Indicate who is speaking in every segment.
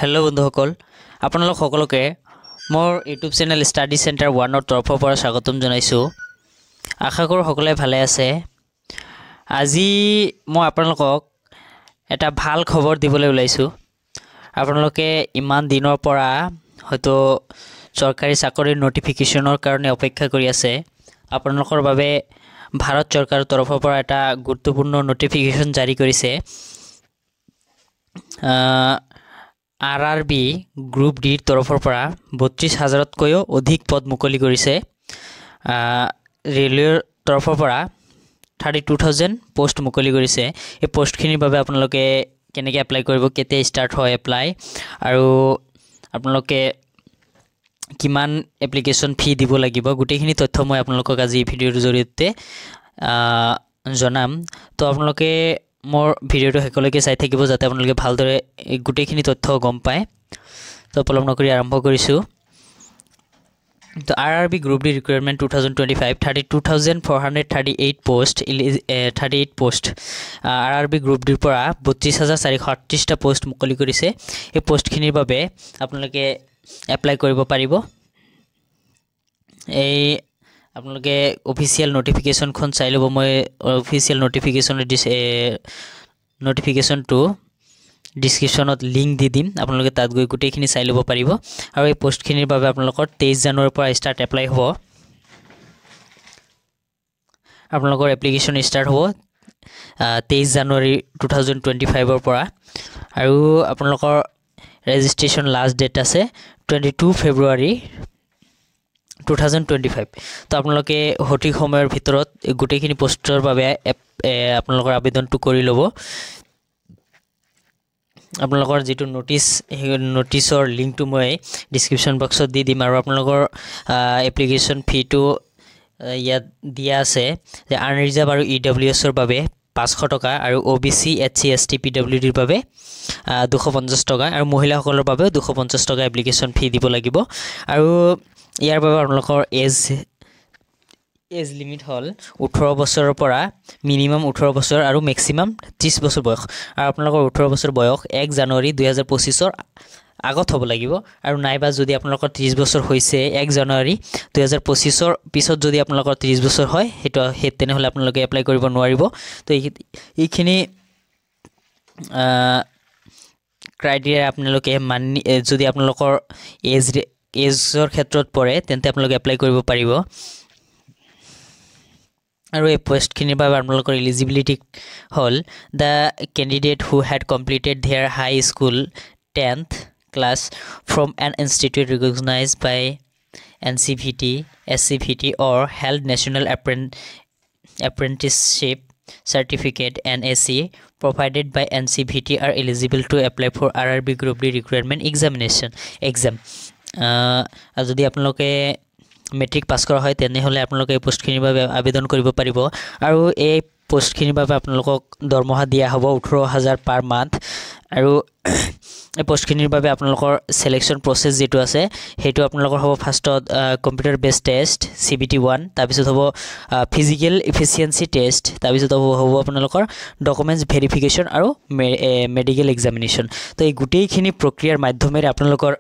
Speaker 1: Hello' বন্ধুসকল, আপোনালোক সকলোকে মোৰ ইউটিউব চেনেল ষ্টাডি চেণ্টাৰ 1ৰ তৰফৰ পৰা স্বাগতম জনাইছোঁ। আশা কৰোঁ সকলোৱে ভালে আছে। আজি মই আপোনালোকক এটা ভাল খবৰ দিবলৈ ওলাইছোঁ। আপোনালোকে ইমান দিনৰ পৰা হয়তো চৰকাৰী চাকৰিৰ নটিফিকেশ্যনৰ কাৰণে অপেক্ষা কৰি আছে। আপোনালোকৰ বাবে ভাৰত চৰকাৰৰ তৰফৰ পৰা এটা গুৰুত্বপূৰ্ণ নটিফিকেশ্যন জাৰি কৰিছে। RRB গ্ৰুপ ডিৰ তৰফৰ পৰা 32,000তকৈও অধিক পদ মুকলি কৰিছে। ৰেলৱেৰ তৰফৰ পৰা 32,000 পোষ্ট মুকলি কৰিছে। এই পোষ্টখিনিৰ বাবে আপোনালোকে কেনেকৈ এপ্লাই কৰিব, কেতিয়া ষ্টাৰ্ট হয় এপ্লাই, আৰু আপোনালোকে কিমান এপ্লিকেশ্যন ফি দিব লাগিব, গোটেইখিনি তথ্য মই আপোনালোকক আজি এই ভিডিঅ'টোৰ জৰিয়তে জনাম। তো আপোনালোকে মোৰ ভিডিঅ'টো শেষলৈকে চাই থাকিব যাতে আপোনালোকে ভালদৰে গোটেইখিনি তথ্য গম পায়। তো পলম নকৰি আৰম্ভ কৰিছোঁ। তো RRB group D requirement 2025 32,438 post 38 post RRB group ডিৰ পৰা 32,438টা পোষ্ট মুকলি কৰিছে। এই পোষ্টখিনিৰ বাবে আপোনালোকে এপ্লাই কৰিব পাৰিব। এই আপোনালোকে অফিচিয়েল নটিফিকেশ্যনখন চাই ল'ব। মই অফিচিয়েল নটিফিকেশ্যনটো ডিছক্ৰিপশ্যনত লিংক দি দিম, আপোনালোকে তাত গৈ গোটেইখিনি চাই ল'ব পাৰিব। আৰু এই পোষ্টখিনিৰ বাবে আপোনালোকৰ 23 জানুৱাৰীৰ পৰা ষ্টাৰ্ট এপ্লাই হ'ব। আপোনালোকৰ এপ্লিকেশ্যন ষ্টাৰ্ট হ'ব 23 জানুৱাৰী 2025ৰ পৰা, আৰু আপোনালোকৰ ৰেজিষ্ট্ৰেশ্যন লাষ্ট ডেট আছে 22 ফেব্ৰুৱাৰী 2025। তো আপোনালোকে সঠিক সময়ৰ ভিতৰত গোটেইখিনি পোষ্টৰ বাবে আপোনালোকৰ আবেদনটো কৰি ল'ব। আপোনালোকৰ যিটো নটিছৰ লিংকটো মই ডিছক্ৰিপশ্যন বক্সত দি দিম, আৰু আপোনালোকৰ এপ্লিকেশ্যন ফিটো ইয়াত দিয়া আছে যে আনৰিজাৰ্ভ আৰু EWSৰ বাবে 500 টকা, আৰু OBC SC ST PWDৰ বাবে 250 টকা, আৰু মহিলাসকলৰ বাবেও 250 টকা এপ্লিকেশ্যন ফি দিব লাগিব। আৰু ইয়াৰ বাবে আপোনালোকৰ এজ লিমিট হ'ল 18 বছৰৰ পৰা মিনিমাম 18 বছৰ আৰু মেক্সিমাম 30 বছৰ বয়স। আৰু আপোনালোকৰ 18 বছৰ বয়স 1 জানুৱাৰী 2025ৰ আগত হ'ব লাগিব, আৰু নাইবা যদি আপোনালোকৰ 30 বছৰ হৈছে 1 জানুৱাৰী 2025ৰ পিছত যদি আপোনালোকৰ 30 বছৰ হয় তেনেহ'লে আপোনালোকে এপ্লাই কৰিব নোৱাৰিব। তো এইখিনি ক্ৰাইটেৰিয়া আপোনালোকে যদি আপোনালোকৰ এজৰ ক্ষেত্ৰত পৰে তেন্তে আপোনালোকে এপ্লাই কৰিব পাৰিব। আৰু এই পোষ্টখিনিৰ বাবে আপোনালোকৰ এলিজিবিলিটি হ'ল the candidate who had completed their high school 10th class from an institute recognized by NCVT, SCVT or held national apprenticeship certificate NAC provided by NCVT are eligible to apply for RRB Group D requirement exam। আৰু যদি আপোনালোকে matric pass কৰা হয় তেনেহ'লে আপোনালোকে এই পোষ্টখিনিৰ বাবে আবেদন কৰিব পাৰিব। আৰু এই পোষ্টখিনিৰ বাবে আপোনালোকক দৰমহা দিয়া হ'ব 18,000 পাৰ মান্থ। আৰু এই পোষ্টখিনিৰ বাবে আপোনালোকৰ ছিলেকশ্যন প্ৰচেছ যিটো আছে সেইটো আপোনালোকৰ হ'ব ফাৰ্ষ্টত কম্পিউটাৰ বেছ টেষ্ট CBT 1, তাৰপিছত হ'ব ফিজিকেল ইফিচিয়েঞ্চি টেষ্ট, তাৰপিছত হ'ব আপোনালোকৰ ডকুমেণ্টছ ভেৰিফিকেশ্যন আৰু মেডিকেল এক্সামিনেশ্যন। তো এই গোটেইখিনি প্ৰক্ৰিয়াৰ মাধ্যমেৰে আপোনালোকৰ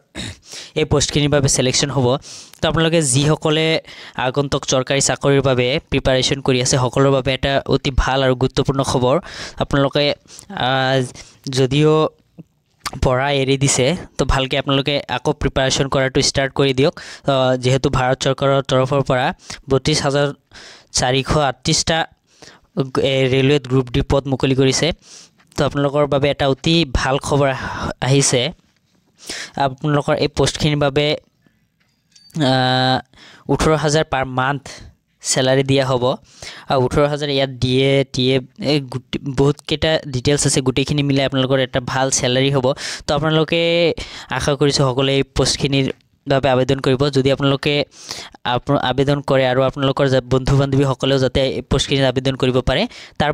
Speaker 1: এই পোষ্টখিনিৰ বাবে ছিলেকশ্যন হ'ব। তো আপোনালোকে যিসকলে আগন্তুক চৰকাৰী চাকৰিৰ বাবে প্ৰিপাৰেশ্যন কৰি আছে সকলোৰ বাবে এটা অতি ভাল আৰু গুৰুত্বপূৰ্ণ খবৰ। আপোনালোকে যদিও পঢ়া এৰি দিছে তো ভালকৈ আপোনালোকে আকৌ প্ৰিপাৰেশ্যন কৰাটো ষ্টাৰ্ট কৰি দিয়ক। যিহেতু ভাৰত চৰকাৰৰ তৰফৰ পৰা 32,438টা ৰেলৱেত গ্ৰুপ ডি পদ মুকলি কৰিছে। তো আপোনালোকৰ বাবে এটা অতি ভাল খবৰ আহিছে। আপোনালোকৰ এই পোষ্টখিনিৰ বাবে 18,000 পাৰ মান্থ চেলাৰি দিয়া হ'ব। আৰু 18,000 ইয়াত দিয়ে বহুতকেইটা ডিটেইলছ আছে, গোটেইখিনি মিলাই আপোনালোকৰ এটা ভাল চেলাৰি হ'ব। তো আপোনালোকে আশা কৰিছোঁ সকলোৱে এই পোষ্টখিনিৰ বাবে আবেদন কৰিব। যদি আপোনালোকে আবেদন কৰে আৰু আপোনালোকৰ বন্ধু বান্ধৱীসকলেও যাতে এই পোষ্টখিনিত আবেদন কৰিব পাৰে তাৰ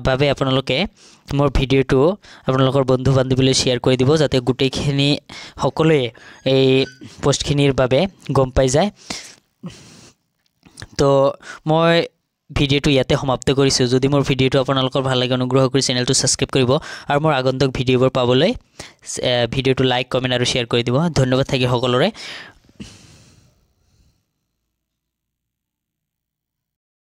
Speaker 1: বাবে আপোনালোকে মোৰ ভিডিঅ'টো আপোনালোকৰ বন্ধু বান্ধৱীলৈ শ্বেয়াৰ কৰি দিব, যাতে গোটেইখিনি সকলোৱে এই পোষ্টখিনিৰ বাবে গম পাই যায়। তো মই ভিডিঅ'টো ইয়াতে সমাপ্ত কৰিছোঁ। যদি মোৰ ভিডিঅ'টো আপোনালোকৰ ভাল লাগে অনুগ্ৰহ কৰি চেনেলটো ছাবস্ক্ৰাইব কৰিব আৰু মোৰ আগন্তুক ভিডিঅ'বোৰ পাবলৈ ভিডিঅ'টো লাইক কমেণ্ট আৰু শ্বেয়াৰ কৰি দিব। ধন্যবাদ থাকিল সকলোৰে।